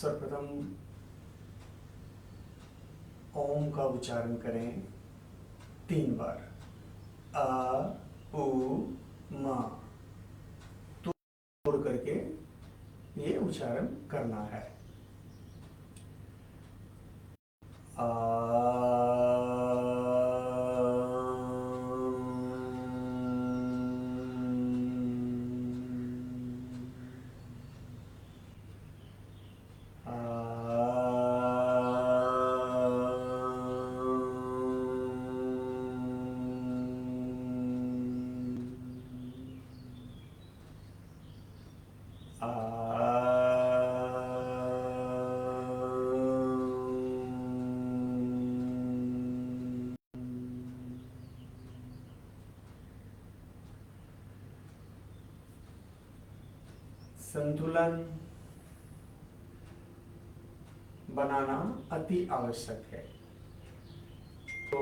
सर्वप्रथम ओम का उच्चारण करें 3 बार। अ उ म तोड़ करके ये उच्चारण करना है। संतुलन बनाना अति आवश्यक है। तो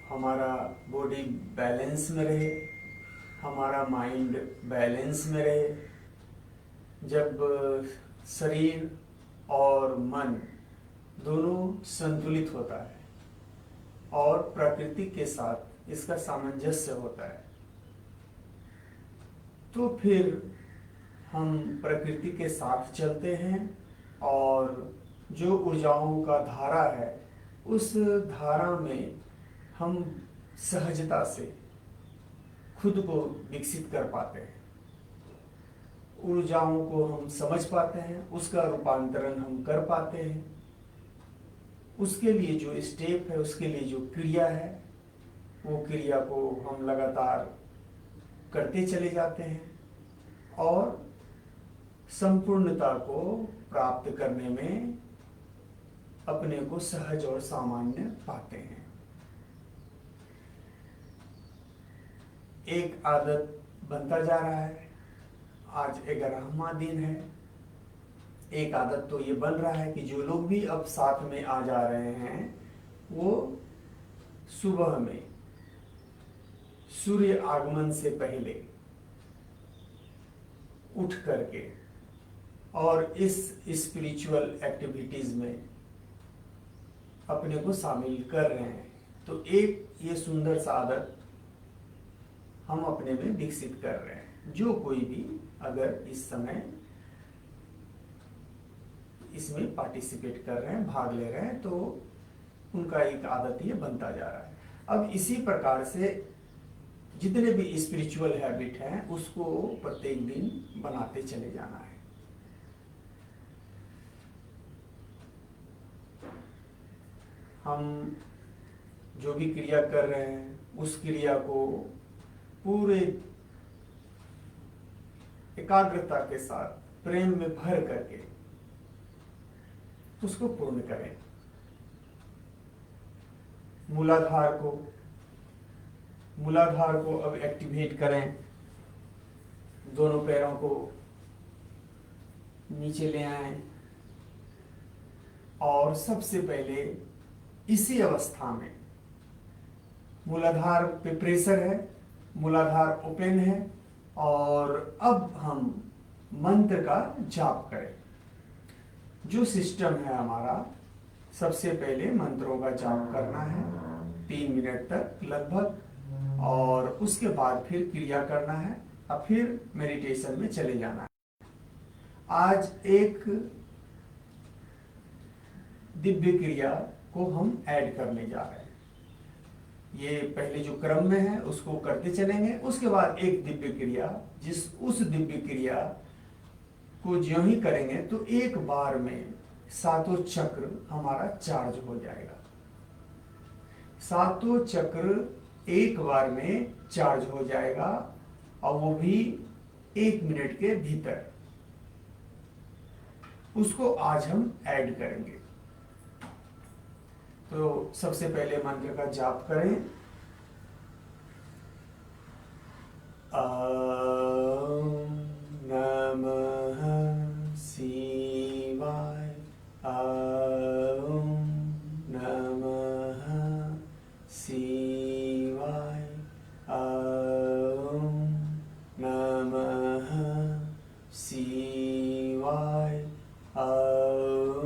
हमारा बॉडी बैलेंस में रहे, हमारा माइंड बैलेंस में रहे। जब शरीर और मन दोनों संतुलित होता है और प्रकृति के साथ इसका सामंजस्य होता है, तो फिर हम प्रकृति के साथ चलते हैं और जो ऊर्जाओं का धारा है उस धारा में हम सहजता से खुद को विकसित कर पाते हैं। ऊर्जाओं को हम समझ पाते हैं, उसका रूपांतरण हम कर पाते हैं। उसके लिए जो स्टेप है, उसके लिए जो क्रिया है, वो क्रिया को हम लगातार करते चले जाते हैं और संपूर्णता को प्राप्त करने में अपने को सहज और सामान्य पाते हैं। एक आदत बनता जा रहा है। आज 11वां दिन है। एक आदत तो ये बन रहा है कि जो लोग भी अब साथ में आ जा रहे हैं वो सुबह में सूर्य आगमन से पहले उठ करके और इस स्पिरिचुअल एक्टिविटीज में अपने को शामिल कर रहे हैं। तो एक ये सुंदर सा आदत हम अपने में विकसित कर रहे हैं। जो कोई भी अगर इस समय इसमें पार्टिसिपेट कर रहे हैं, भाग ले रहे हैं, तो उनका एक आदत ये बनता जा रहा है। अब इसी प्रकार से जितने भी स्पिरिचुअल हैबिट हैं उसको प्रत्येक दिन बनाते चले जाना है। हम जो भी क्रिया कर रहे हैं उस क्रिया को पूरे एकाग्रता के साथ प्रेम में भर करके उसको पूर्ण करें। मूलाधार को अब एक्टिवेट करें। दोनों पैरों को नीचे ले आएं और सबसे पहले इसी अवस्था में मूलाधार पे प्रेशर है, मूलाधार ओपन है और अब हम मंत्र का जाप करें। जो सिस्टम है हमारा, सबसे पहले मंत्रों का जाप करना है 3 मिनट तक लगभग, और उसके बाद फिर क्रिया करना है और फिर मेडिटेशन में चले जाना है। आज एक दिव्य क्रिया को हम ऐड करने जा रहे हैं। ये पहले जो क्रम में है उसको करते चलेंगे, उसके बाद एक दिव्य क्रिया, उस दिव्य क्रिया को ज्यों ही करेंगे तो एक बार में 7 चक्र हमारा चार्ज हो जाएगा। 7 चक्र एक बार में चार्ज हो जाएगा और वो भी 1 मिनट के भीतर। उसको आज हम ऐड करेंगे। तो सबसे पहले मंत्र का जाप करें। ओम नमः शिवाय। ओम नमः शिवाय। ओम नमः शिवाय। ओम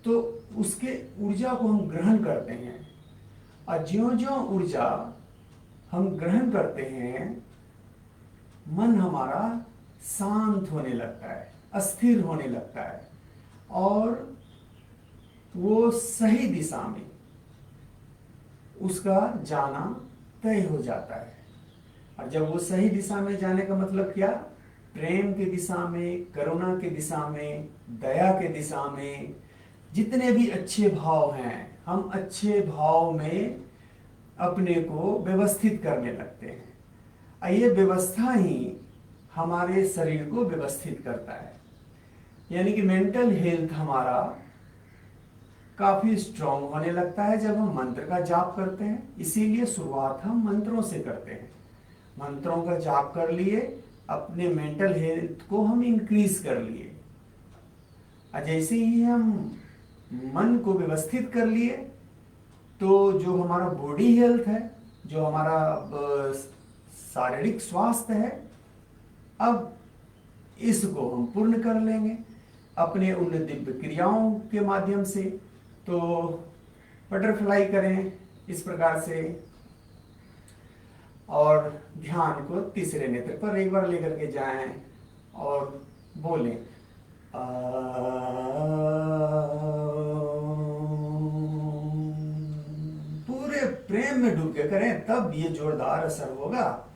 तो उसके ऊर्जा को हम ग्रहण करते हैं, और ज्यों-ज्यों ऊर्जा हम ग्रहण करते हैं, मन हमारा शांत होने लगता है, अस्थिर होने लगता है, और वो सही दिशा में उसका जाना तय हो जाता है। और जब वो सही दिशा में जाने का मतलब क्या? प्रेम की दिशा में, करुणा की दिशा में, दया के दिशा में, जितने भी अच्छे भाव हैं, हम अच्छे भाव में अपने को व्यवस्थित करने लगते हैं। और ये व्यवस्था ही हमारे शरीर को व्यवस्थित करता है। यानी कि मेंटल हेल्थ हमारा काफी स्ट्रांग होने लगता है जब हम मंत्र का जाप करते हैं। इसीलिए शुरुआत हम मंत्रों से करते हैं। मंत्रों का जाप कर लिए, अपने मेंटल हेल्थ को हम इंक्रीज कर लिए। और जैसे ही हम मन को व्यवस्थित कर लिए, तो जो हमारा बॉडी हेल्थ है, जो हमारा शारीरिक स्वास्थ्य है, अब इसको हम पूर्ण कर लेंगे अपने उन दिव्य क्रियाओं के माध्यम से। तो बटरफ्लाई करें इस प्रकार से, और ध्यान को तीसरे नेत्र पर एक बार लेकर के जाएं और बोलें पूरे प्रेम में डूब के करें, तब ये जोरदार असर होगा।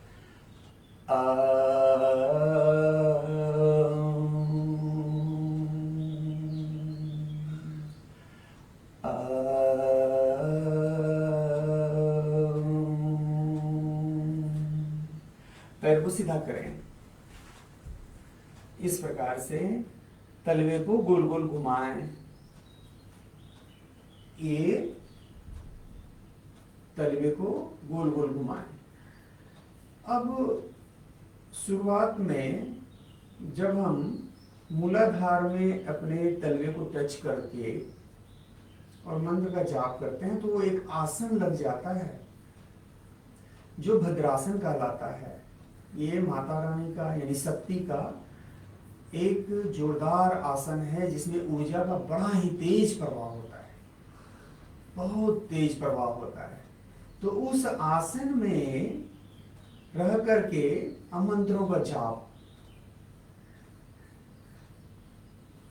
पैर को सीधा करें इस प्रकार से, तलवे को गोल गोल घुमाएं। ये तलवे को गोल गोल घुमाएं। अब शुरुआत में जब हम मूलाधार में अपने तलवे को टच करके और मंत्र का जाप करते हैं, तो वो एक आसन लग जाता है जो भद्रासन कहलाता है। ये माता रानी का यानी शक्ति का एक जोरदार आसन है, जिसमें ऊर्जा का बड़ा ही तेज प्रभाव होता है, बहुत तेज प्रभाव होता है। तो उस आसन में रह करके मंत्रों का जाप,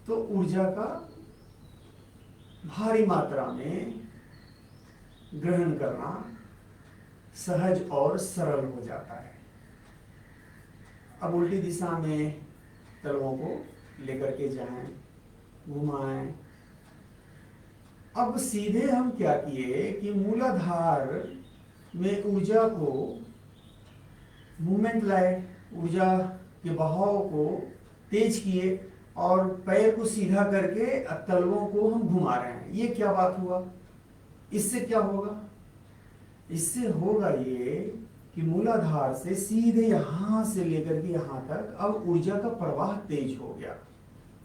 तो ऊर्जा का भारी मात्रा में ग्रहण करना सहज और सरल हो जाता है। अब उल्टी दिशा में तलवों को लेकर के जाएं, घुमाएं। अब सीधे हम क्या किए कि मूलाधार में ऊर्जा को मूवमेंट लाए, ऊर्जा के बहाव को तेज किए, और पैर को सीधा करके तलवों को हम घुमा रहे हैं। ये क्या बात हुआ? इससे क्या होगा? इससे होगा ये कि मूलाधार से सीधे यहां से लेकर के यहां तक अब ऊर्जा का प्रवाह तेज हो गया।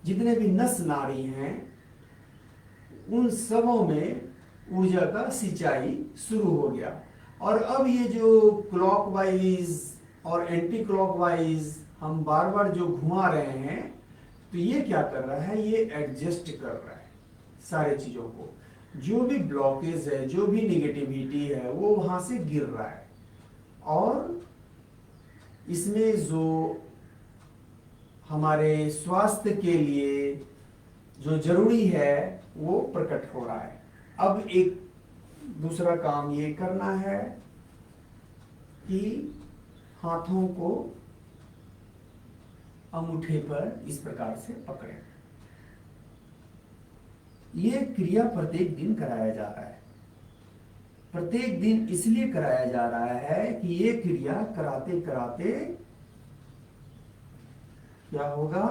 जितने भी नस नाड़ी हैं उन सबों में ऊर्जा का सिंचाई शुरू हो गया। और अब ये जो क्लॉकवाइज और एंटी क्लॉकवाइज हम बार बार जो घुमा रहे हैं, तो ये क्या कर रहा है? ये एडजस्ट कर रहा है सारे चीजों को। जो भी ब्लॉकेज है, जो भी निगेटिविटी है, वो वहां से गिर रहा है, और इसमें जो हमारे स्वास्थ्य के लिए जो जरूरी है वो प्रकट हो रहा है। अब एक दूसरा काम ये करना है कि हाथों को अंगूठे पर इस प्रकार से पकड़ें। ये क्रिया प्रत्येक दिन कराया जा रहा है। प्रत्येक दिन इसलिए कराया जा रहा है कि ये क्रिया कराते कराते क्या होगा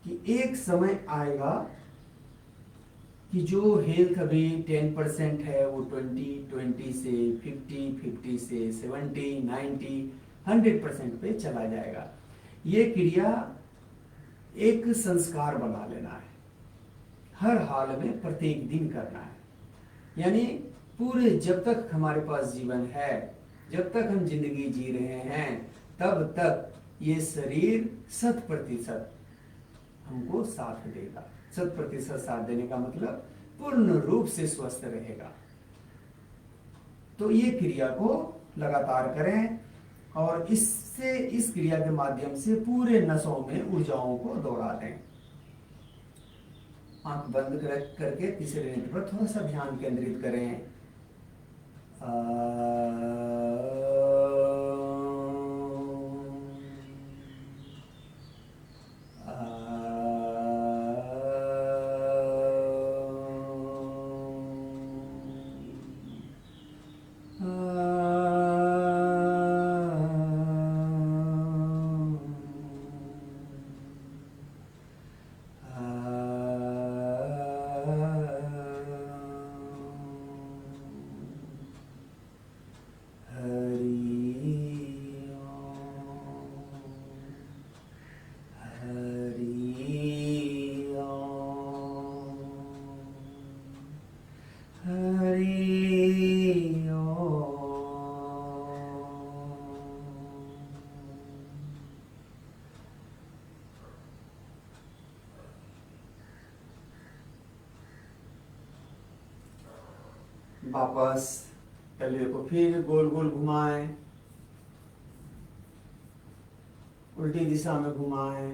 कि एक समय आएगा कि जो हेल्थ अभी 10% है वो 20 से 50 से 70, 90, 100% पे चला जाएगा। ये क्रिया एक संस्कार बना लेना है, हर हाल में प्रत्येक दिन करना है। यानी पूरे जब तक हमारे पास जीवन है, जब तक हम जिंदगी जी रहे हैं, तब तक ये शरीर 100% हमको साथ देगा। 100% साथ देने का मतलब पूर्ण रूप से स्वस्थ रहेगा। तो ये क्रिया को लगातार करें और इससे इस क्रिया के माध्यम से पूरे नसों में ऊर्जाओं को दौड़ा दें। आंख बंद करके तीसरे नेत्र पर थोड़ा सा ध्यान केंद्रित करें। वापस तलवे को फिर गोल गोल घुमाएं, उल्टी दिशा में घुमाएं।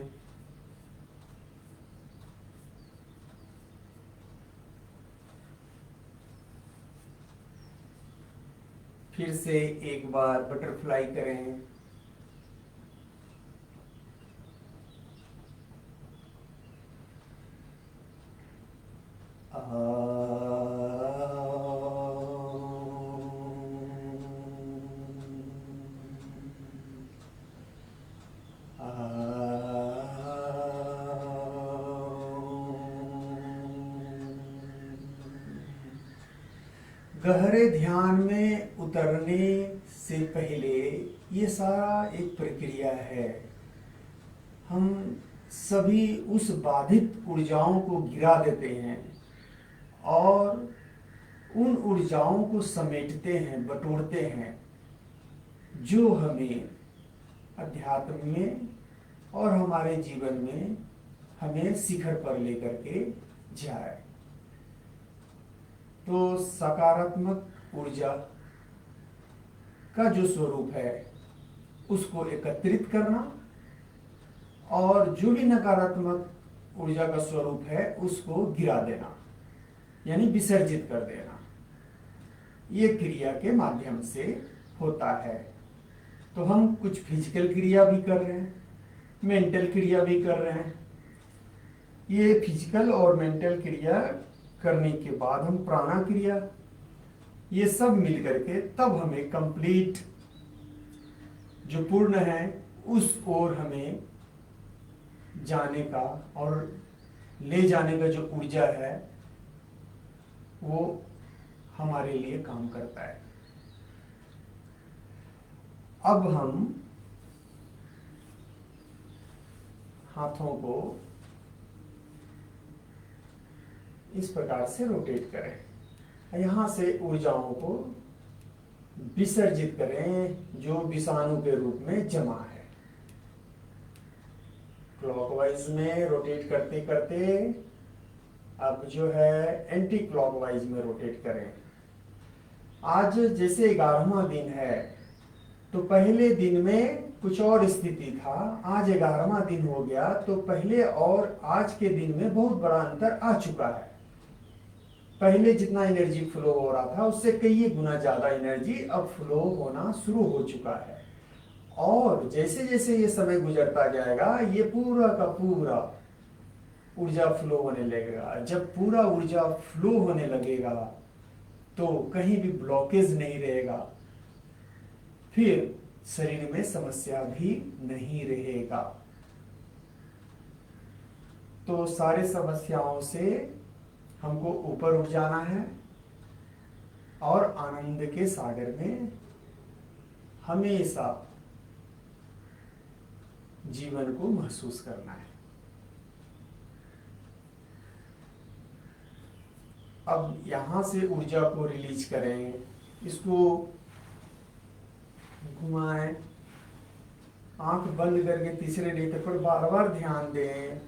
फिर से एक बार बटरफ्लाई करें। गहरे ध्यान में उतरने से पहले ये सारा एक प्रक्रिया है। हम सभी उस बाधित ऊर्जाओं को गिरा देते हैं और उन ऊर्जाओं को समेटते हैं, बटोरते हैं, जो हमें अध्यात्म में और हमारे जीवन में हमें शिखर पर लेकर के जाए। तो सकारात्मक ऊर्जा का जो स्वरूप है उसको एकत्रित करना और जो भी नकारात्मक ऊर्जा का स्वरूप है उसको गिरा देना, यानी विसर्जित कर देना, ये क्रिया के माध्यम से होता है। तो हम कुछ फिजिकल क्रिया भी कर रहे हैं, मेंटल क्रिया भी कर रहे हैं। ये फिजिकल और मेंटल क्रिया करने के बाद हम प्राणा क्रिया, ये सब मिल करके तब हमें कंप्लीट जो पूर्ण है उस ओर हमें जाने का और ले जाने का जो ऊर्जा है वो हमारे लिए काम करता है। अब हम हाथों को इस प्रकार से रोटेट करें, यहां से ऊर्जाओं को विसर्जित करें जो विषाणु के रूप में जमा है। क्लॉकवाइज में रोटेट करते करते अब जो है एंटी क्लॉकवाइज में रोटेट करें। आज जैसे 11वां दिन है तो पहले दिन में कुछ और स्थिति था, आज 11वां दिन हो गया तो पहले और आज के दिन में बहुत बड़ा अंतर आ चुका है। पहले जितना एनर्जी फ्लो हो रहा था उससे कई गुना ज्यादा एनर्जी अब फ्लो होना शुरू हो चुका है। और जैसे जैसे ये समय गुजरता जाएगा ये पूरा का पूरा ऊर्जा फ्लो होने लगेगा। जब पूरा ऊर्जा फ्लो होने लगेगा तो कहीं भी ब्लॉकेज नहीं रहेगा, फिर शरीर में समस्या भी नहीं रहेगा। तो सारे समस्याओं से हमको ऊपर उठ जाना है और आनंद के सागर में हमेशा जीवन को महसूस करना है। अब यहां से ऊर्जा को रिलीज करें, इसको घुमाएं, आंख बंद करके तीसरे नेत्र पर बार बार ध्यान दें।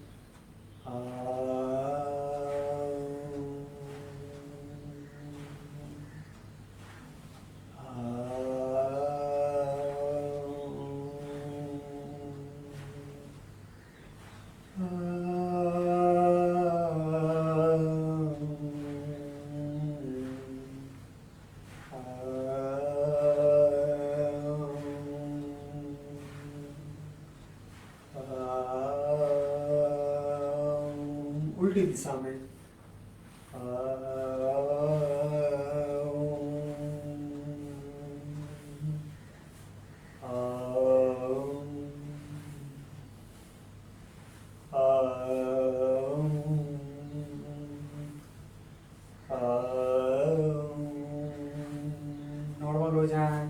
उल्टी दिशा में नॉर्मल हो जाए।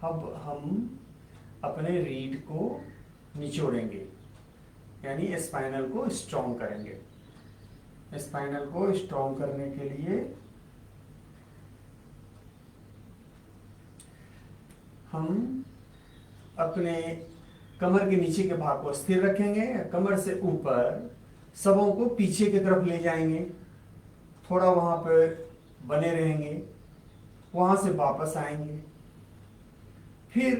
अब हम अपने रीढ़ को निचोड़ेंगे, यानी स्पाइनल को स्ट्रॉन्ग करेंगे। स्पाइनल को स्ट्रॉन्ग करने के लिए हम अपने कमर के नीचे के भाग को स्थिर रखेंगे, कमर से ऊपर सबों को पीछे की तरफ ले जाएंगे, थोड़ा वहां पे बने रहेंगे, वहां से वापस आएंगे, फिर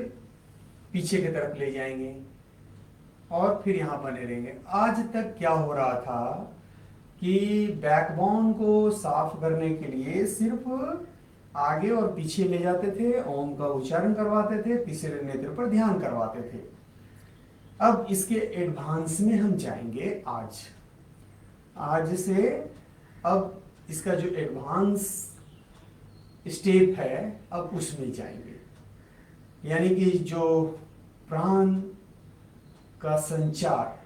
पीछे की तरफ ले जाएंगे और फिर यहां बने रहेंगे। आज तक क्या हो रहा था कि बैकबोन को साफ करने के लिए सिर्फ आगे और पीछे ले जाते थे, ओम का उच्चारण करवाते थे, तीसरे नेत्र पर ध्यान करवाते थे। अब इसके एडवांस में हम जाएंगे आज से। अब इसका जो एडवांस स्टेप है अब उसमें जाएंगे, यानी कि जो प्राण का संचार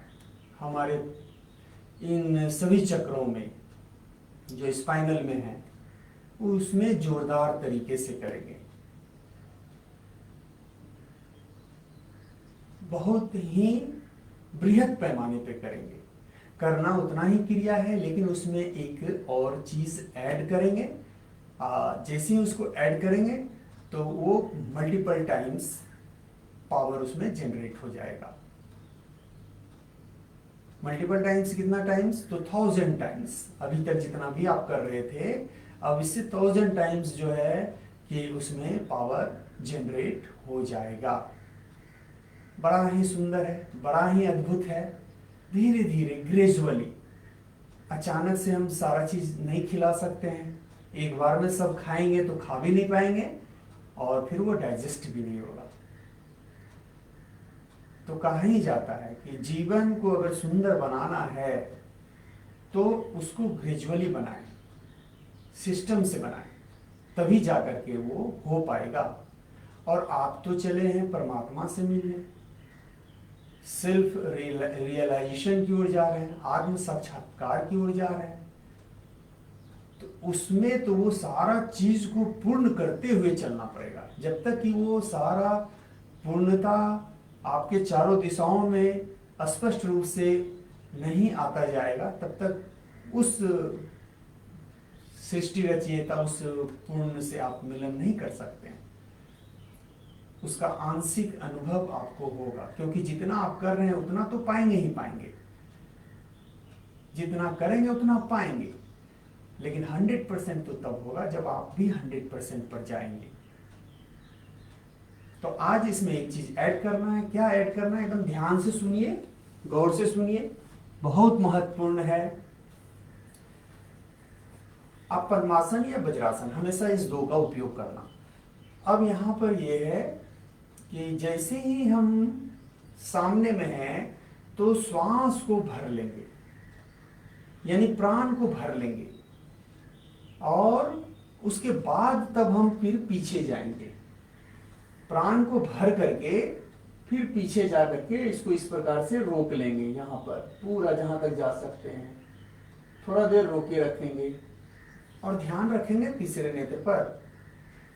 हमारे इन सभी चक्रों में जो स्पाइनल में है उसमें जोरदार तरीके से करेंगे। बहुत ही बृहद पैमाने पे करेंगे। करना उतना ही क्रिया है, लेकिन उसमें एक और चीज ऐड करेंगे। जैसे ही उसको ऐड करेंगे तो वो मल्टीपल टाइम्स पावर उसमें जनरेट हो जाएगा। मल्टीपल टाइम्स कितना टाइम्स? तो 1000 टाइम्स। अभी तक जितना भी आप कर रहे थे, अब इससे 1000 टाइम्स जो है कि उसमें पावर जनरेट हो जाएगा। बड़ा ही सुंदर है, बड़ा ही अद्भुत है। धीरे धीरे ग्रेजुअली, अचानक से हम सारा चीज नहीं खिला सकते हैं। एक बार में सब खाएंगे तो खा भी नहीं पाएंगे और फिर वो डाइजेस्ट भी नहीं होगा। तो कहा ही जाता है कि जीवन को अगर सुंदर बनाना है तो उसको ग्रेजुअली बनाएं, सिस्टम से बनाएं, तभी जाकर के वो हो पाएगा। और आप तो चले हैं परमात्मा से मिलने, सेल्फ रियलाइजेशन की ओर जा रहे हैं, आत्म साक्षात्कार की ओर जा रहे हैं। तो उसमें तो वो सारा चीज को पूर्ण करते हुए चलना पड़ेगा। जब तक कि वो सारा पूर्णता आपके चारों दिशाओं में स्पष्ट रूप से नहीं आता जाएगा, तब तक उस सृष्टि रचयिता, उस पूर्ण से आप मिलन नहीं कर सकते हैं। उसका आंशिक अनुभव आपको होगा, क्योंकि जितना आप कर रहे हैं उतना तो पाएंगे ही पाएंगे, जितना करेंगे उतना पाएंगे। लेकिन 100% तो तब होगा जब आप भी 100% पर जाएंगे। तो आज इसमें एक चीज ऐड करना है। क्या ऐड करना है? एकदम ध्यान से सुनिए, गौर से सुनिए, बहुत महत्वपूर्ण है। आप पद्मासन या वज्रासन, हमेशा इस दो का उपयोग करना। अब यहां पर यह है कि जैसे ही हम सामने में हैं तो श्वास को भर लेंगे, यानी प्राण को भर लेंगे, और उसके बाद तब हम फिर पीछे जाएंगे। प्राण को भर करके फिर पीछे जा करके इसको इस प्रकार से रोक लेंगे, यहां पर पूरा जहां तक जा सकते हैं थोड़ा देर रोके रखेंगे और ध्यान रखेंगे तीसरे नेत्र पर।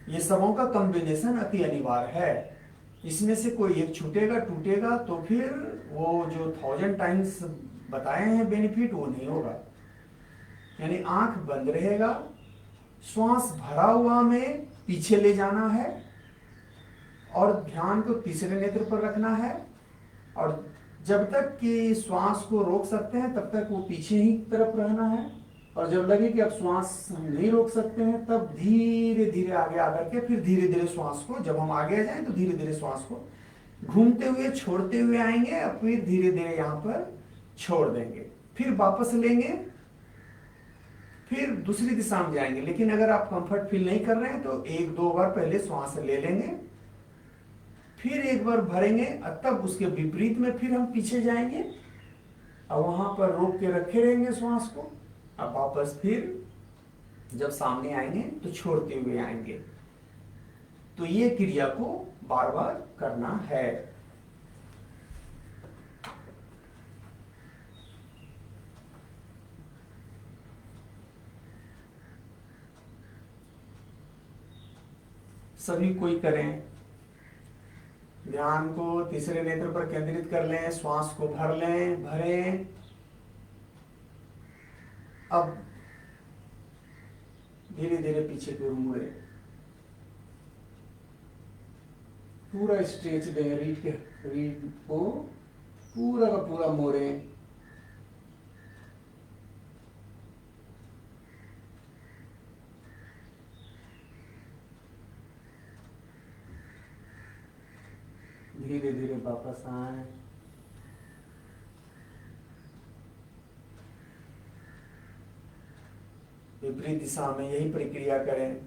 ये सबों का कॉम्बिनेशन अति अनिवार्य है। इसमें से कोई एक छूटेगा टूटेगा तो फिर वो जो 1000 टाइम्स बताए हैं बेनिफिट, वो नहीं होगा। यानी आंख बंद रहेगा, श्वास भरा हुआ में पीछे ले जाना है और ध्यान को तीसरे नेत्र पर रखना है। और जब तक कि श्वास को रोक सकते हैं तब तक वो पीछे ही तरफ रहना है। और जब लगे कि अब श्वास हम नहीं रोक सकते हैं तब धीरे धीरे आगे आकर के फिर धीरे धीरे श्वास को, जब हम आगे आ जाएं तो धीरे धीरे श्वास को घूमते हुए छोड़ते हुए आएंगे और फिर धीरे धीरे यहाँ पर छोड़ देंगे, फिर वापस लेंगे, फिर दूसरी दिशा में जाएंगे। लेकिन अगर आप कंफर्ट फील नहीं कर रहे हैं तो एक दो बार पहले श्वास ले लेंगे, फिर एक बार भरेंगे और तब उसके विपरीत में फिर हम पीछे जाएंगे और वहां पर रोक के रखे रहेंगे श्वास को। अब वापस फिर जब सामने आएंगे तो छोड़ते हुए आएंगे। तो ये क्रिया को बार बार करना है। सभी कोई करें। ध्यान को तीसरे नेत्र पर केंद्रित कर लें, श्वास को भर लें, भरें। अब धीरे धीरे पीछे की ओर मुड़े, पूरा स्ट्रेच दें, रीढ़ को पूरा का पूरा मोड़ें। धीरे धीरे वापस आए। विपरीत दिशा में यही प्रक्रिया करें।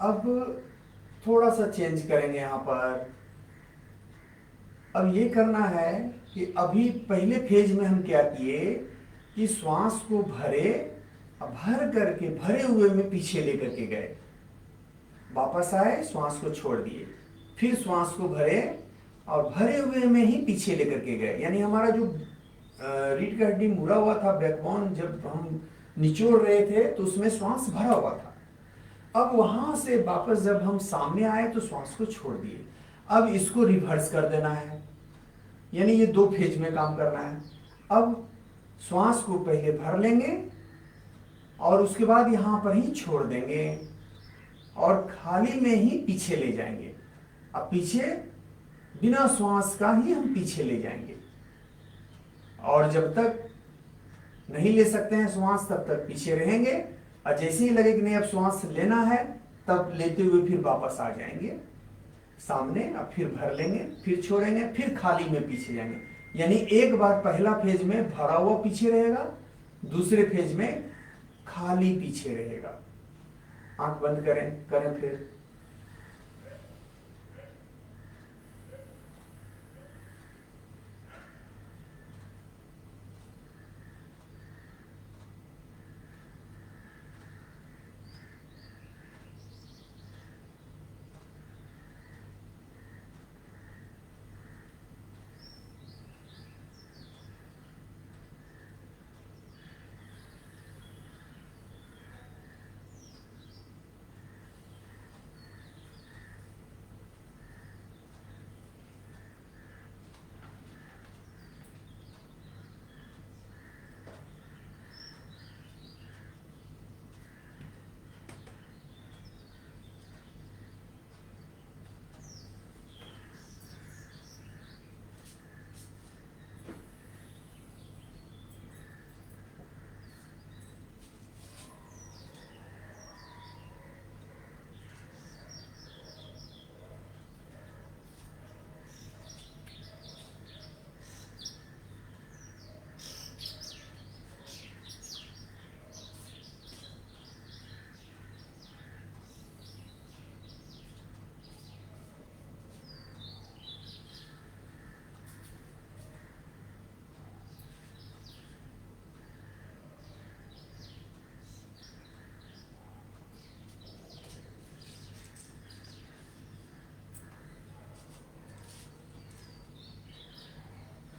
अब थोड़ा सा चेंज करेंगे यहाँ पर। अब ये करना है कि अभी पहले फेज में हम क्या किए कि श्वास को भरे, भर करके भरे हुए में पीछे लेकर के गए, वापस आए, श्वास को छोड़ दिए, फिर श्वास को भरे और भरे हुए में ही पीछे लेकर के गए। यानी हमारा जो रीढ़ का हड्डी मुड़ा हुआ था, बैकबोन जब हम निचोड़ रहे थे तो उसमें श्वास भरा हुआ था। अब वहां से वापस जब हम सामने आए तो श्वास को छोड़ दिए। अब इसको रिवर्स कर देना है, यानी ये दो फेज में काम करना है। अब श्वास को पहले भर लेंगे और उसके बाद यहां पर ही छोड़ देंगे और खाली में ही पीछे ले जाएंगे। अब पीछे बिना श्वास का ही हम पीछे ले जाएंगे और जब तक नहीं ले सकते हैं श्वास तब तक पीछे रहेंगे। और जैसे ही लगे कि नहीं अब श्वास लेना है तब लेते हुए फिर वापस आ जाएंगे सामने। अब फिर भर लेंगे, फिर छोड़ेंगे, फिर खाली में पीछे जाएंगे। यानी एक बार पहला फेज में भरा हुआ पीछे रहेगा, दूसरे फेज में खाली पीछे रहेगा। आंख बंद करें, करें फिर।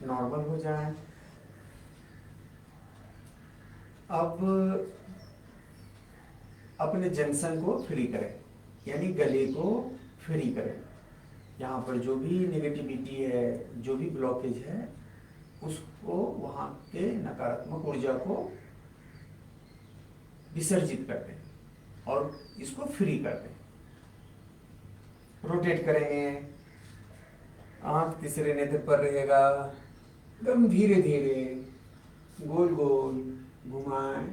नॉर्मल हो जाएं। अब अपने जंक्शन को फ्री करें, यानी गले को फ्री करें। यहाँ पर जो भी नेगेटिविटी है, जो भी ब्लॉकेज है, उसको, वहाँ के नकारात्मक ऊर्जा को विसर्जित कर दें और इसको फ्री कर दें। रोटेट करेंगे, आंख तीसरे नेत्र पर रहेगा, एकदम धीरे धीरे गोल गोल घुमाएं।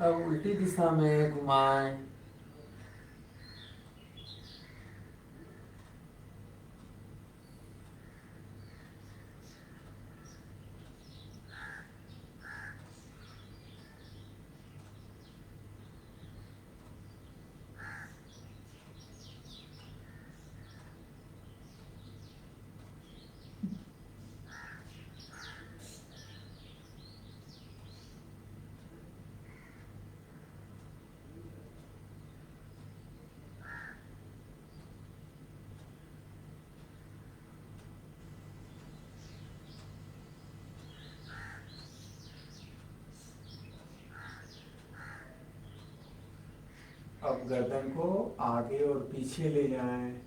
अब उल्टी दिशा में घुमाएं। अब गर्दन को आगे और पीछे ले जाएं।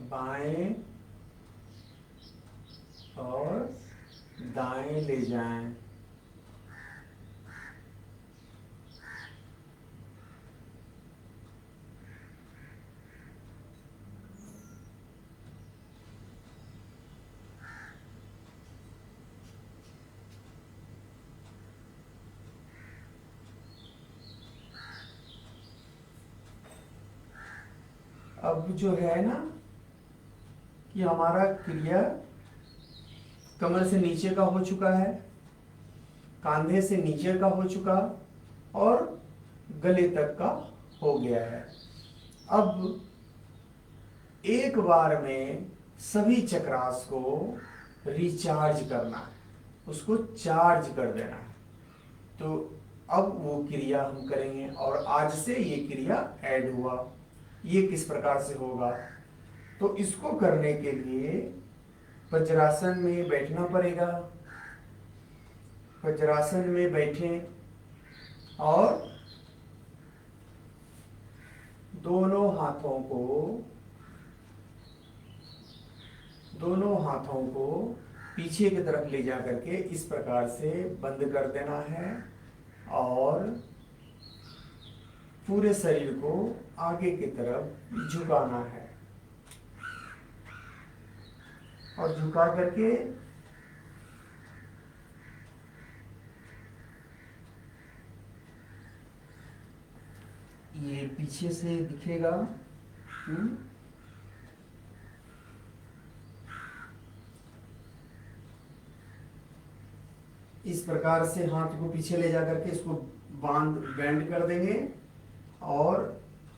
बाएं और दाएं ले जाएं। अब जो है ना कि हमारा क्रिया कमर से नीचे का हो चुका है, कांधे से नीचे का हो चुका और गले तक का हो गया है। अब एक बार में सभी चक्रास को रिचार्ज करना है, उसको चार्ज कर देना है। तो अब वो क्रिया हम करेंगे और आज से ये क्रिया ऐड हुआ। ये किस प्रकार से होगा, तो इसको करने के लिए वज्रासन में बैठना पड़ेगा। वज्रासन में बैठें और दोनों हाथों को पीछे की तरफ ले जा करके इस प्रकार से बंद कर देना है और पूरे शरीर को आगे की तरफ झुकाना है और झुका करके ये पीछे से दिखेगा। इस प्रकार से हाथ को पीछे ले जा करके इसको बैंड कर देंगे और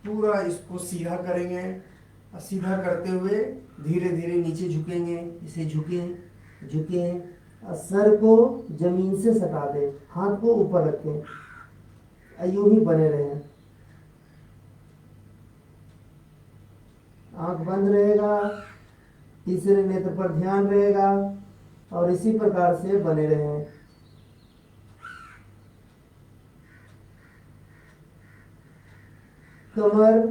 पूरा इसको सीधा करेंगे। सीधा करते हुए धीरे धीरे नीचे झुकेंगे, इसे झुके और सर को जमीन से सटा दें, हाथ को ऊपर रखें, यूं ही बने रहें। आंख बंद रहेगा, तीसरे नेत्र पर ध्यान रहेगा और इसी प्रकार से बने रहें। कमर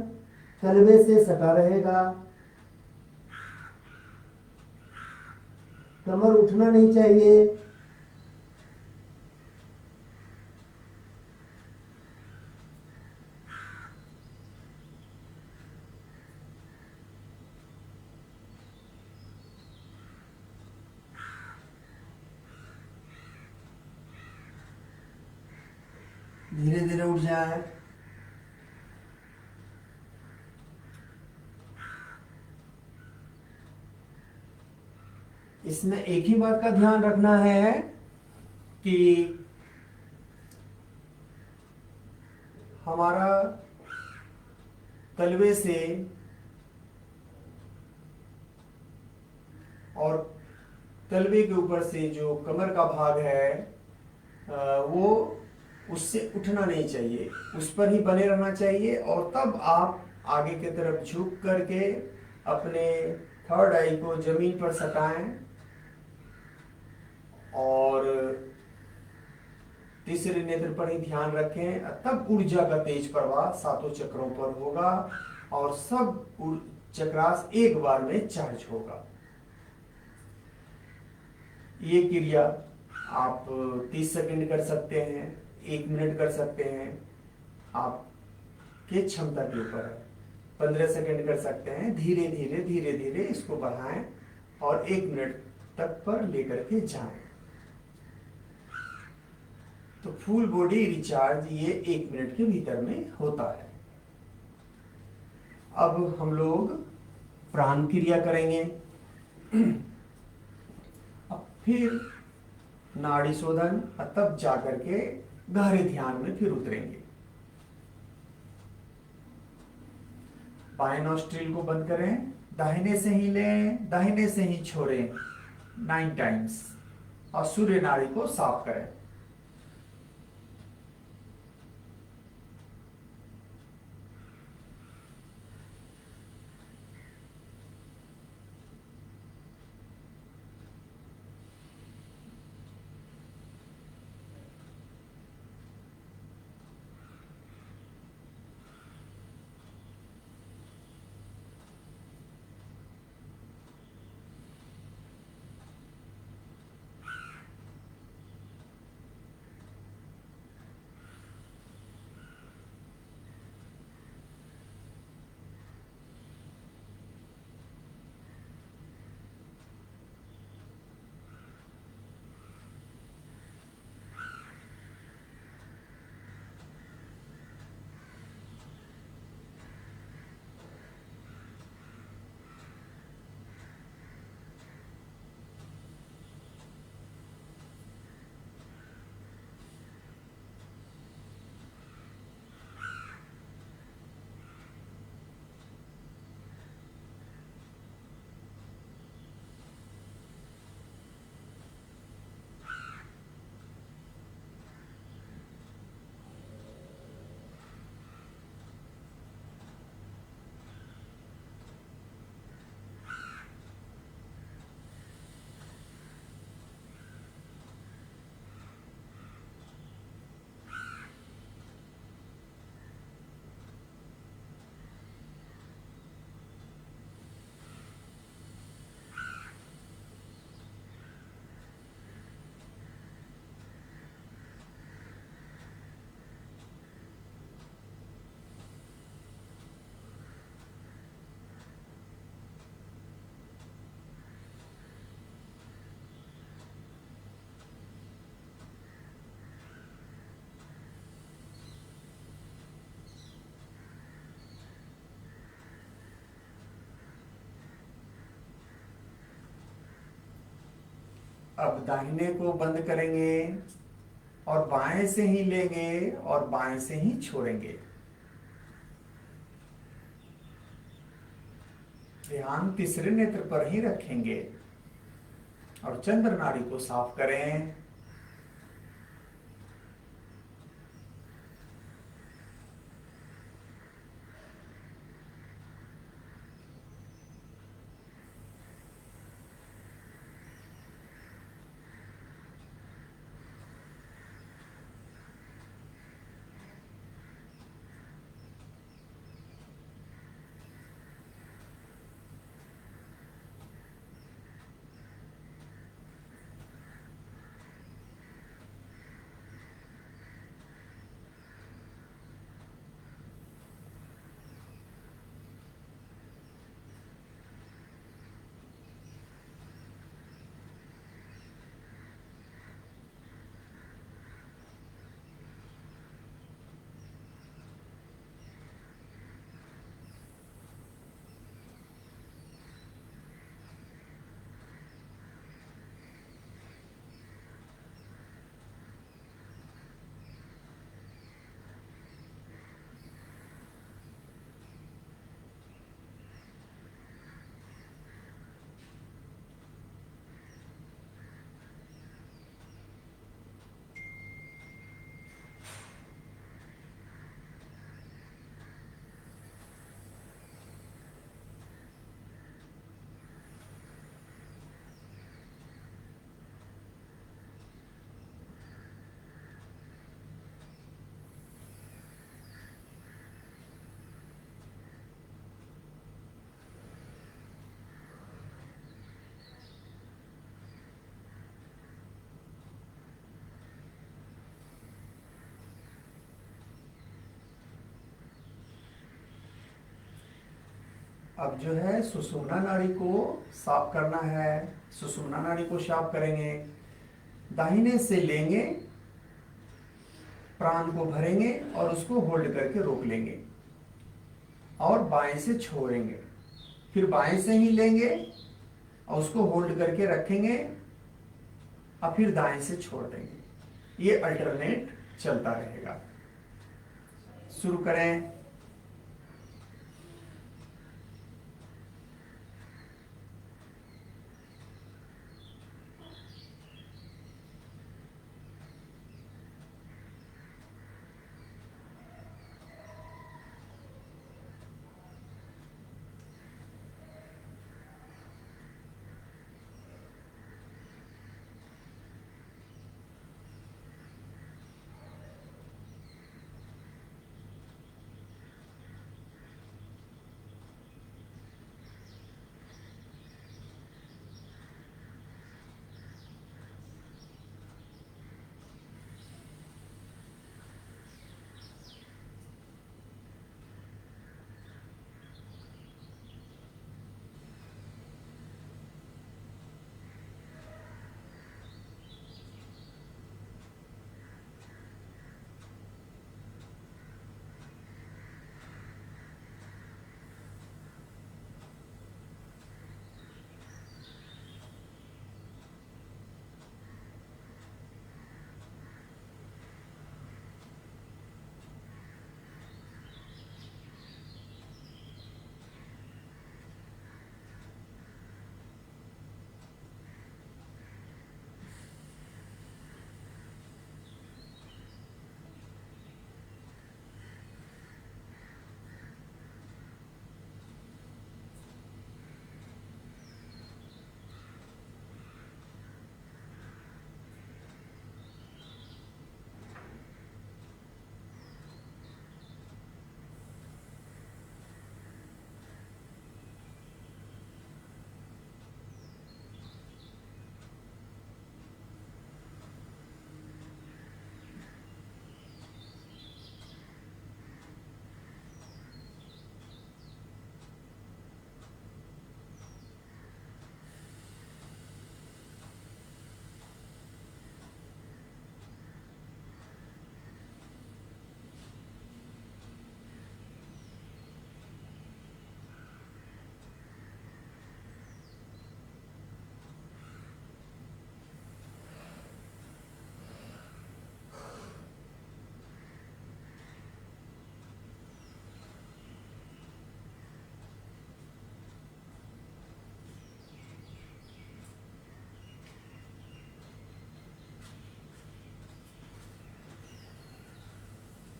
तलवे से सटा रहेगा, कमर उठना नहीं चाहिए। धीरे धीरे उठ जाए। इसमें एक ही बात का ध्यान रखना है कि हमारा तलवे से और तलवे के ऊपर से जो कमर का भाग है वो उससे उठना नहीं चाहिए, उस पर ही बने रहना चाहिए। और तब आप आगे की तरफ झुक करके अपने थर्ड आई को जमीन पर सटाएं और तीसरे नेत्र पर ही ध्यान रखें। तब ऊर्जा का तेज प्रवाह सातों चक्रों पर होगा और सब चक्रास एक बार में चार्ज होगा। ये क्रिया आप 30 सेकंड कर सकते हैं, 1 मिनट कर सकते हैं, आपके क्षमता के ऊपर है। 15 सेकंड कर सकते हैं। धीरे धीरे धीरे धीरे इसको बढ़ाएं और 1 मिनट तक पर लेकर के जाएं। तो फुल बॉडी रिचार्ज ये 1 मिनट के भीतर में होता है। अब हम लोग प्राण क्रिया करेंगे। अब फिर नाड़ी शोधन, तब जाकर के गहरे ध्यान में फिर उतरेंगे। बाएं नॉस्ट्रिल को बंद करें, दाहिने से ही लें, दाहिने से ही छोड़ें 9 टाइम्स और सूर्य नाड़ी को साफ करें। अब दाहिने को बंद करेंगे और बाएं से ही लेंगे और बाएं से ही छोड़ेंगे। ध्यान तीसरे नेत्र पर ही रखेंगे और चंद्र नाड़ी को साफ करें। अब जो है सुषुम्ना नाड़ी को साफ करना है। सुषुम्ना नाड़ी को साफ करेंगे, दाहिने से लेंगे, प्राण को भरेंगे और उसको होल्ड करके रोक लेंगे और बाएं से छोड़ेंगे, फिर बाएं से ही लेंगे और उसको होल्ड करके रखेंगे और फिर दाएं से छोड़ देंगे। ये अल्टरनेट चलता रहेगा। शुरू करें।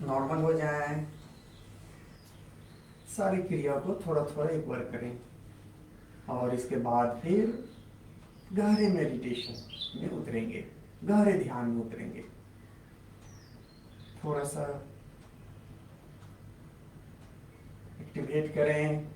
नॉर्मल हो जाए, सारी क्रिया को थोड़ा थोड़ा एक बार करें और इसके बाद फिर गहरे मेडिटेशन में उतरेंगे, गहरे ध्यान में उतरेंगे। थोड़ा सा एक्टिवेट करें।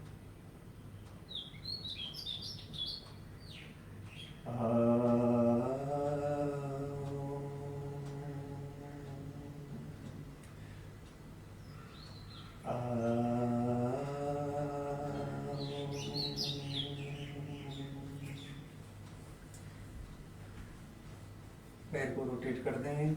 पैर को रोटेट कर दें।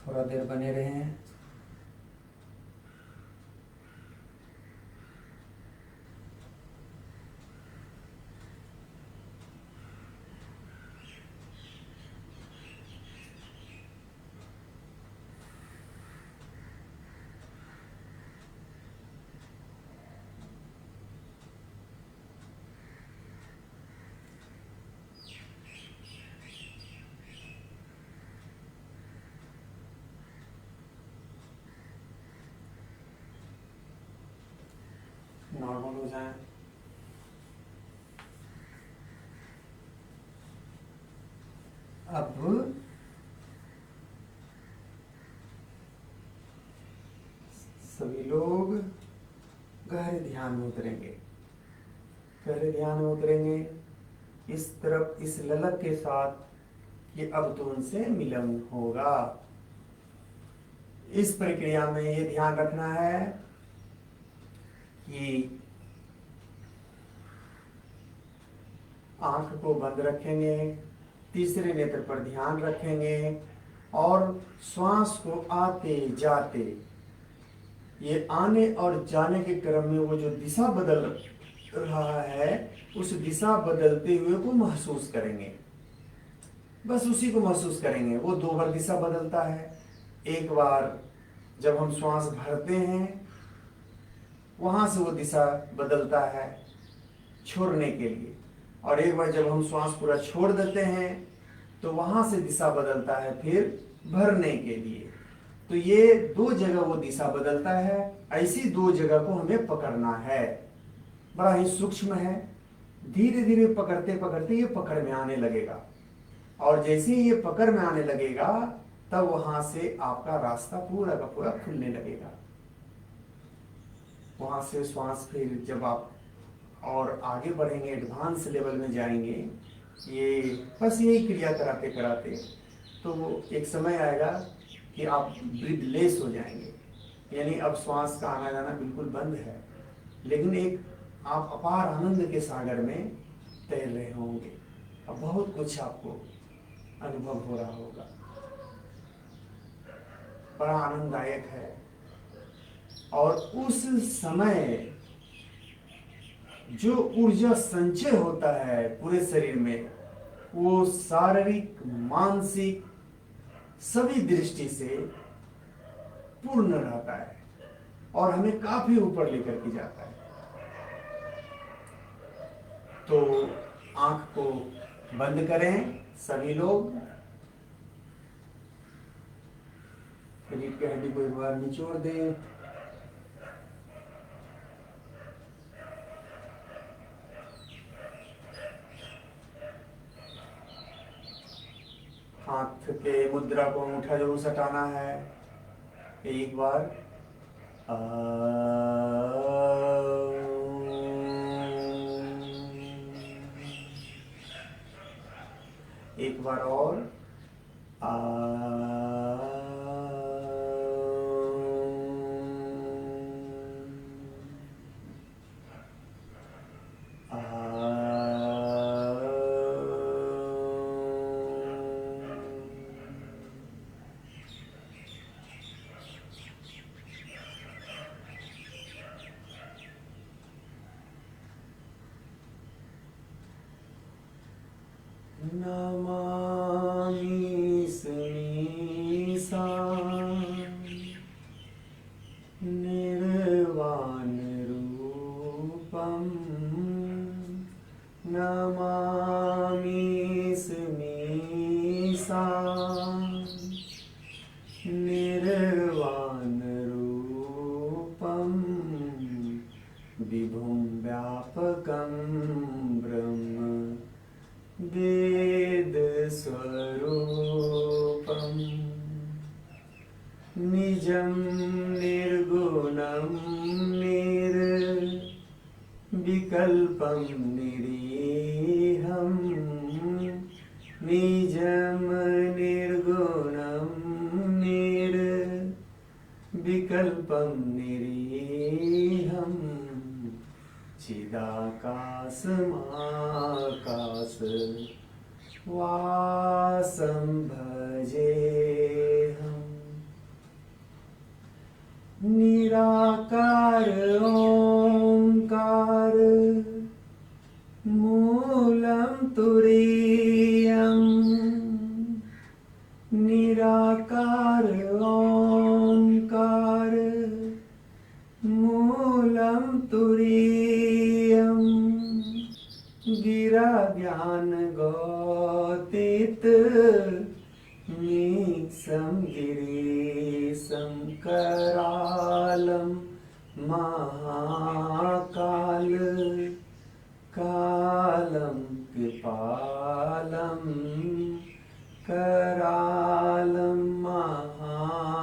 थोड़ा देर बने रहें। नॉर्मल हो जाए। अब सभी लोग गहरे ध्यान में उतरेंगे, गहरे ध्यान में उतरेंगे इस तरफ, इस ललक के साथ कि अब तो उनसे मिलन होगा। इस प्रक्रिया में ये ध्यान रखना है कि आंख को बंद रखेंगे, तीसरे नेत्र पर ध्यान रखेंगे और श्वास को आते जाते, ये आने और जाने के क्रम में वो जो दिशा बदल रहा है उस दिशा बदलते हुए को महसूस करेंगे। बस उसी को महसूस करेंगे। वो 2 बार दिशा बदलता है। एक बार जब हम श्वास भरते हैं वहां से वो दिशा बदलता है छोड़ने के लिए, और एक बार जब हम श्वास पूरा छोड़ देते हैं तो वहां से दिशा बदलता है फिर भरने के लिए। तो ये 2 जगह वो दिशा बदलता है। ऐसी 2 जगह को हमें पकड़ना है। बड़ा ही सूक्ष्म है। धीरे धीरे पकड़ते पकड़ते ये पकड़ में आने लगेगा, और जैसे ही ये पकड़ में आने लगेगा तब वहां से आपका रास्ता पूरा का पूरा खुलने लगेगा। वहां से श्वास फिर जब आप और आगे बढ़ेंगे, एडवांस लेवल में जाएंगे, ये बस यही क्रिया कराते कराते तो वो एक समय आएगा कि आप ब्रीथलेस हो जाएंगे, यानी अब श्वास का आना जाना बिल्कुल बंद है, लेकिन एक आप अपार आनंद के सागर में तैर रहे होंगे। अब बहुत कुछ आपको अनुभव हो रहा होगा, बड़ा आनंददायक है। और उस समय जो ऊर्जा संचय होता है पूरे शरीर में, वो शारीरिक मानसिक सभी दृष्टि से पूर्ण रहता है और हमें काफी ऊपर लेकर के जाता है। तो आंख को बंद करें सभी लोग, रीढ़ की हड्डी को एक बार निचोड़ दें, हाथ के मुद्रा को अंगूठा जरूर सटाना है। एक बार एक बार और नमामि स्मीसा निर्वाण रूपम, नमामि स्मीसा निर्वाण रूपम, विभुं व्यापकं ब्रह्म वेद स्वरूपम, निजं निर्गुणं निर्विकल्पं निरीहं, निजं निर्गुणं निर्विकल्पं निरीहं, चिदाकाशमाकाश वासं भजेऽहम्, निराकार ओंकार मूलं तुरीयं, निराकार ओंकार मूलं तुरीयं, गिरा ज्ञान गौतित मीसं गिरीशं करालं महाकाल, कालं कृपालं करालं महाकाल,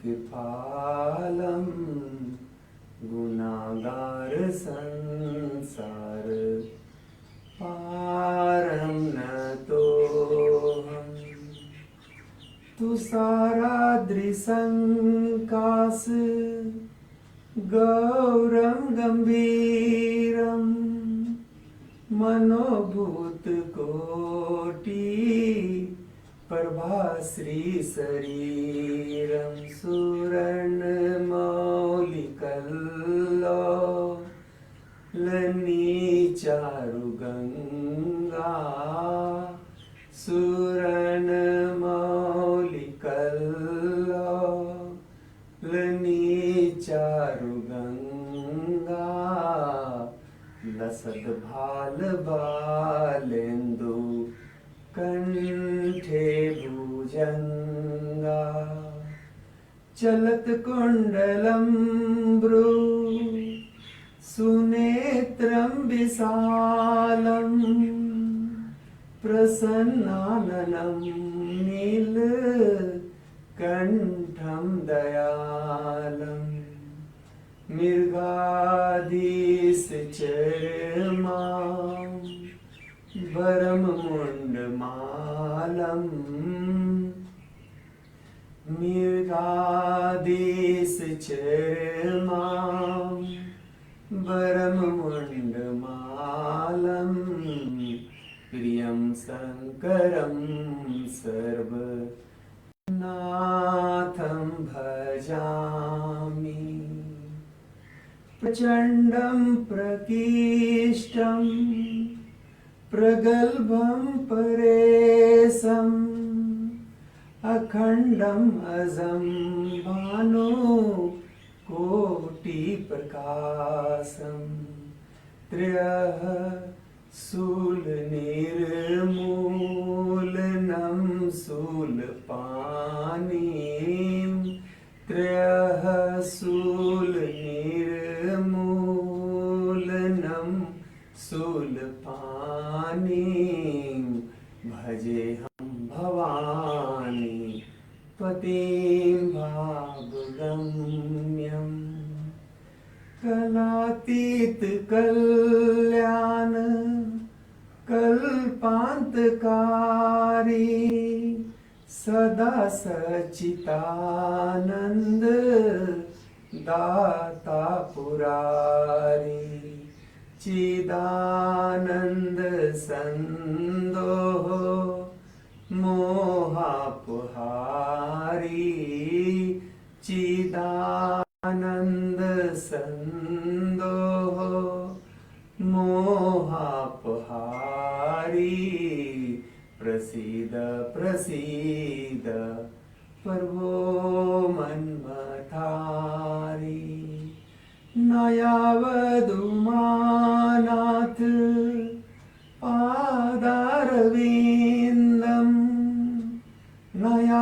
कृपालम गुनागार संसार पारम न तो हम। तुषाराद्रिसङ्काश गौरम गंभीरम मनोभूतकोटि प्रभाश्री शरीरम सुवर्णमौलिकल्लोलनी चारुगंगा सुवर्णमौलिकल्लोलनी चारुगंगा लसद भाल बालेन्दु कंठे भुजंगा चलत कुंडलम ब्रू सुनेत्रम विशालम प्रसन्नाननं नील कंठम दयालम मृगाधीश चरमां वरम मुंडमालम मृगाधीश चरमां वरम मुंडमालम प्रियं शंकरं सर्वनाथं भजामि प्रचंडं प्रकीष्टं प्रगल्भं परेशम् अखंडम अजं भानु कोटि प्रकाशम त्रयः शूल निर्मूलनम शूलपाणिं त्रयः शूल निर्मूलनम शूलपाणिं भजे भवानी पतिं भावगम्यं कलातीत कल्याण कल्पान्तकारी सदा सच्चिदानंद दाता पुरारी चिदानंद संदोह मोहापहारी चिदानंद संदोह मोहापहारी प्रसीद प्रसीद प्रभो मन्मथारी नयावदुमानाथ पादारविन्दम् नयावदुमानाथ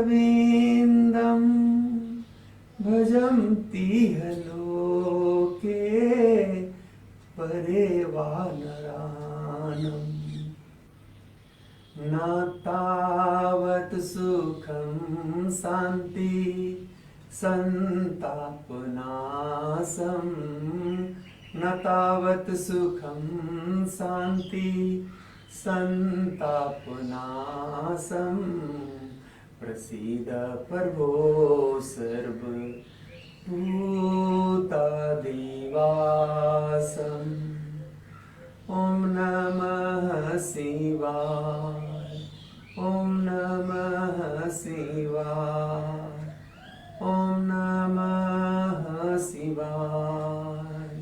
पादारविन्दम् भजन्ति लोके परे वानराणम् न तावत् सुखं शान्ति संतापनाशं न तावत् सुखं शान्ति संतापनाशं प्रसीद प्रभो सर्वभूतादिवासम् ॐ नमः शिवाय ॐ नमः शिवाय ॐ नमः शिवाय।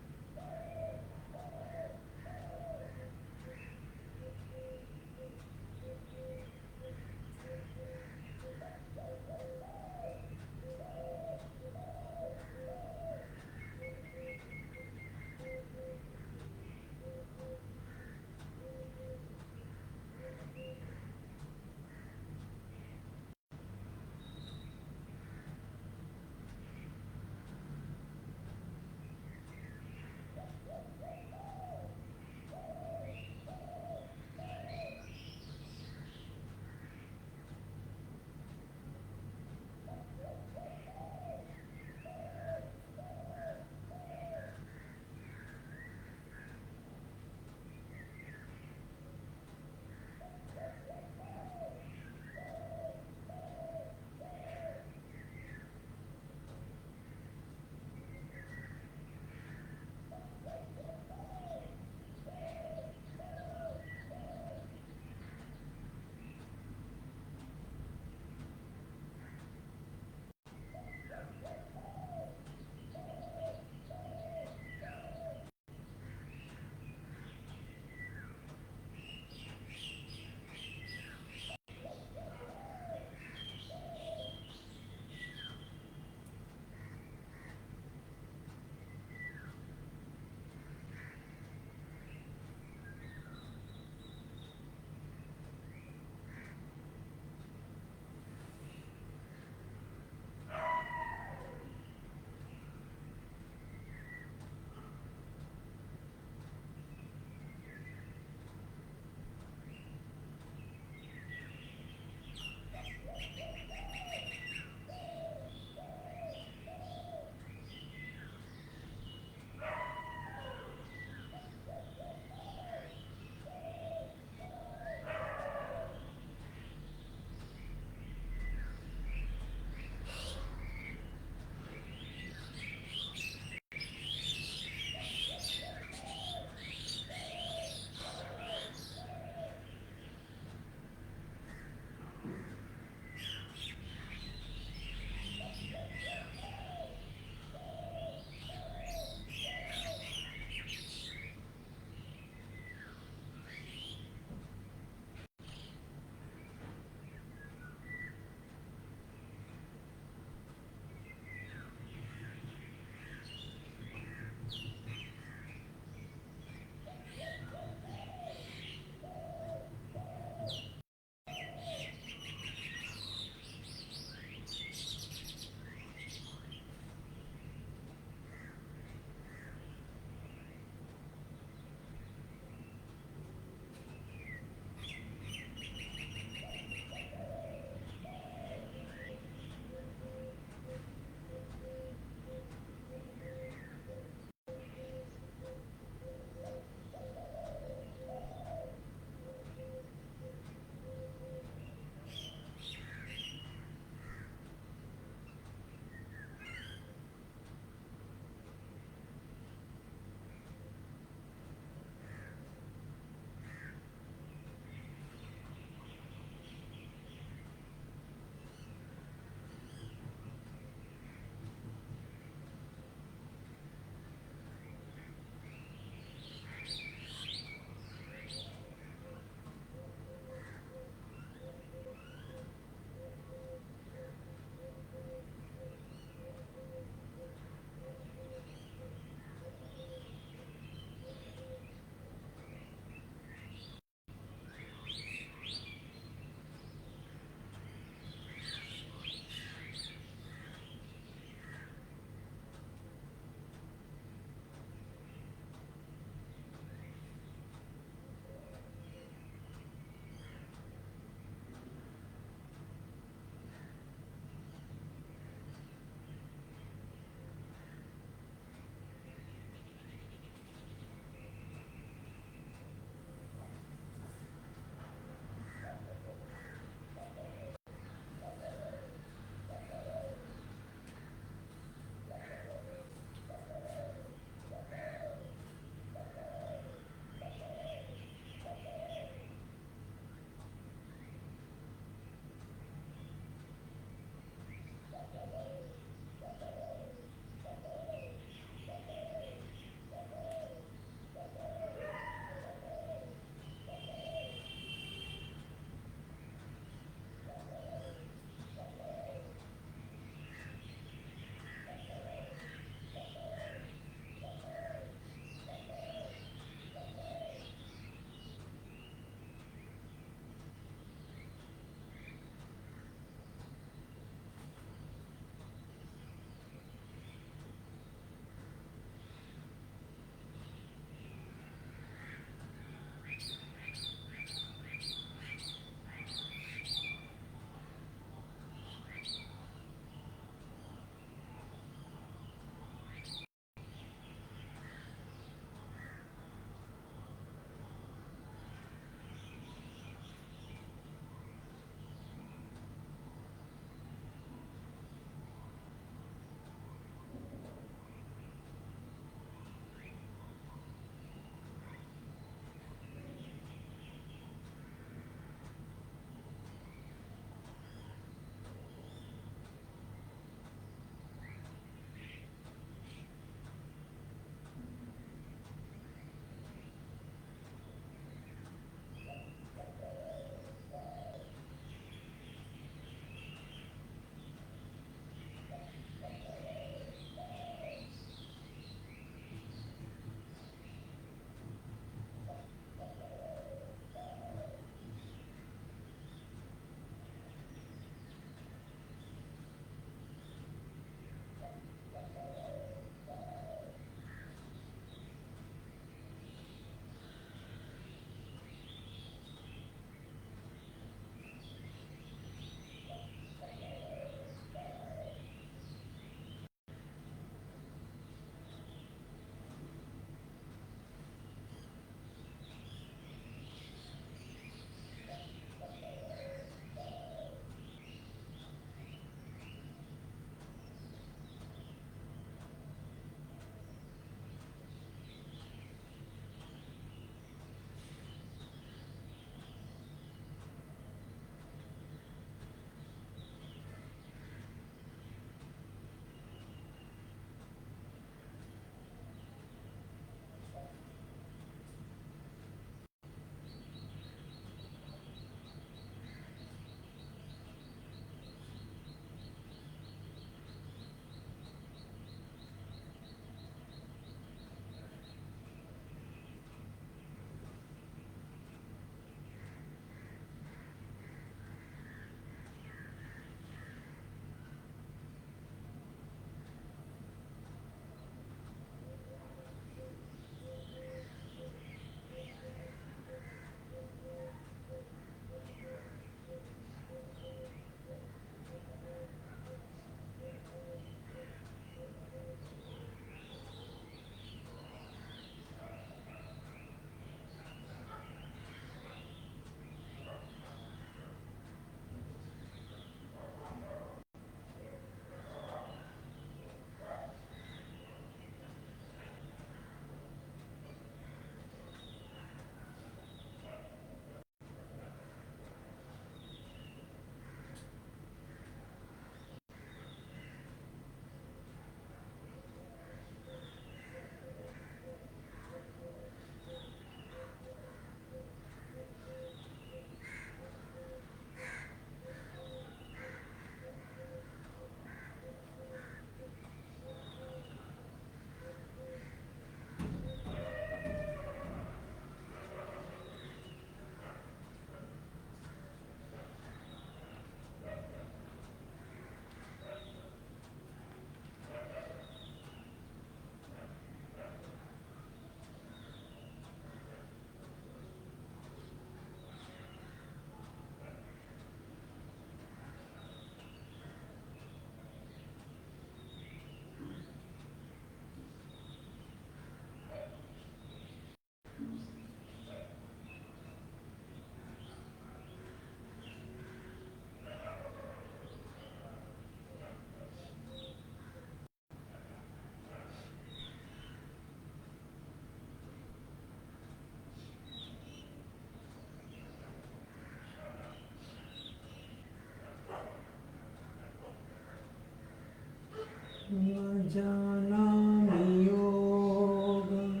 जानामि योगम्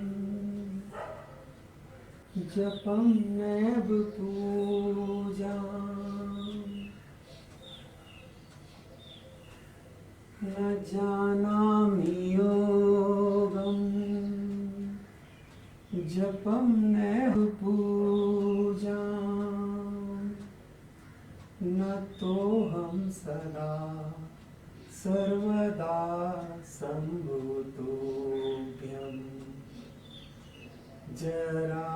जपं नैव पूजाम् न जानामि योगम् जपं नैव पूजाम् न तोऽहं सदा सर्वदा सम्भूतोऽभ्यम् जरा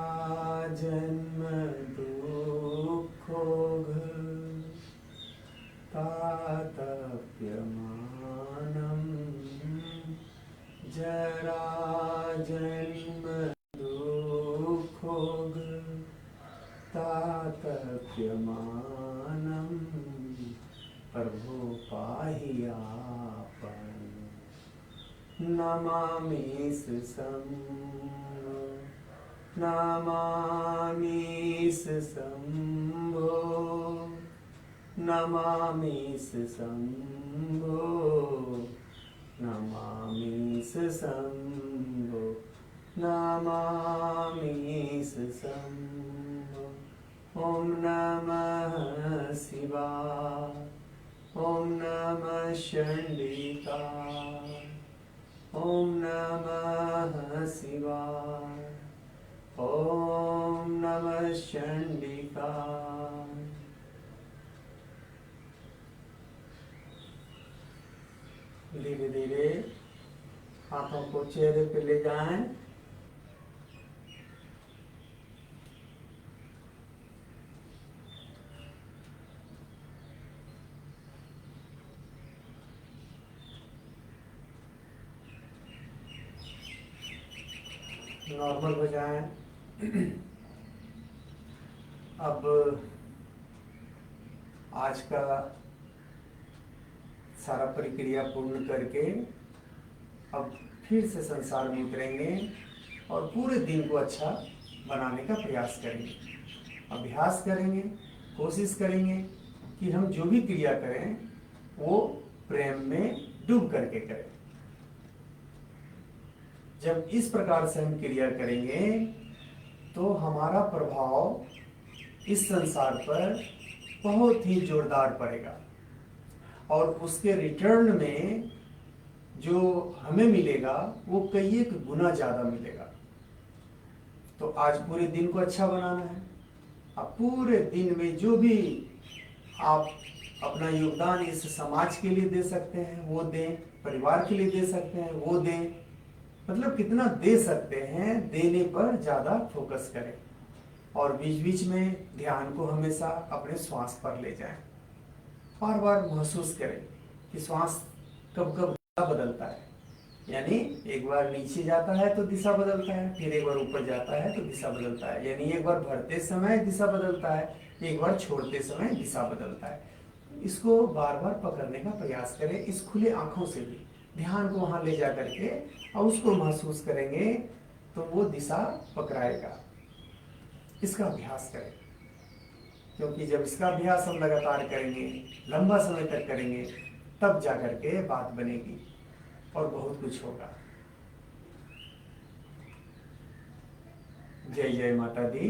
जन्म दुःखोग तातप्यमानम् जरा जन्म दुःखोग तातप्यमानम् प्रभु पाहि आपन नमामि शम्भो नमामि शम्भो नमामि शम्भो नमामि शम्भो नमामि शम्भो ॐ नमः शिवाय ॐ नमः चण्डिकाय ॐ नमः शिवाय ॐ नमः चण्डिकाय धीरे धीरे हाथों को चेहरे पे ले जाएं। नॉर्मल हो जाएं। अब आज का सारा प्रक्रिया पूर्ण करके अब फिर से संसार में उतरेंगे और पूरे दिन को अच्छा बनाने का प्रयास करेंगे, अभ्यास करेंगे, कोशिश करेंगे कि हम जो भी क्रिया करें वो प्रेम में डूब करके करें। जब इस प्रकार से हम क्रिया करेंगे तो हमारा प्रभाव इस संसार पर बहुत ही जोरदार पड़ेगा और उसके रिटर्न में जो हमें मिलेगा वो कई एक गुना ज्यादा मिलेगा। तो आज पूरे दिन को अच्छा बनाना है। अब पूरे दिन में जो भी आप अपना योगदान इस समाज के लिए दे सकते हैं वो दें, परिवार के लिए दे सकते हैं वो दें, मतलब कितना दे सकते हैं देने पर ज्यादा फोकस करें और बीच बीच में ध्यान को हमेशा अपने श्वास पर ले जाएं। बार बार महसूस करें कि श्वास कब कब दिशा बदलता है, यानी एक बार नीचे जाता है तो दिशा बदलता है, फिर एक बार ऊपर जाता है तो दिशा बदलता है, यानी एक बार भरते समय दिशा बदलता है, एक बार छोड़ते समय दिशा बदलता है। इसको बार बार पकड़ने का प्रयास करें, इस खुले आंखों से भी ध्यान को वहां ले जा करके और उसको महसूस करेंगे तो वो दिशा पकड़ाएगा। इसका अभ्यास करें, क्योंकि जब इसका अभ्यास हम लगातार करेंगे, लंबा समय तक करेंगे, तब जाकर के बात बनेगी और बहुत कुछ होगा। जय जय माता दी।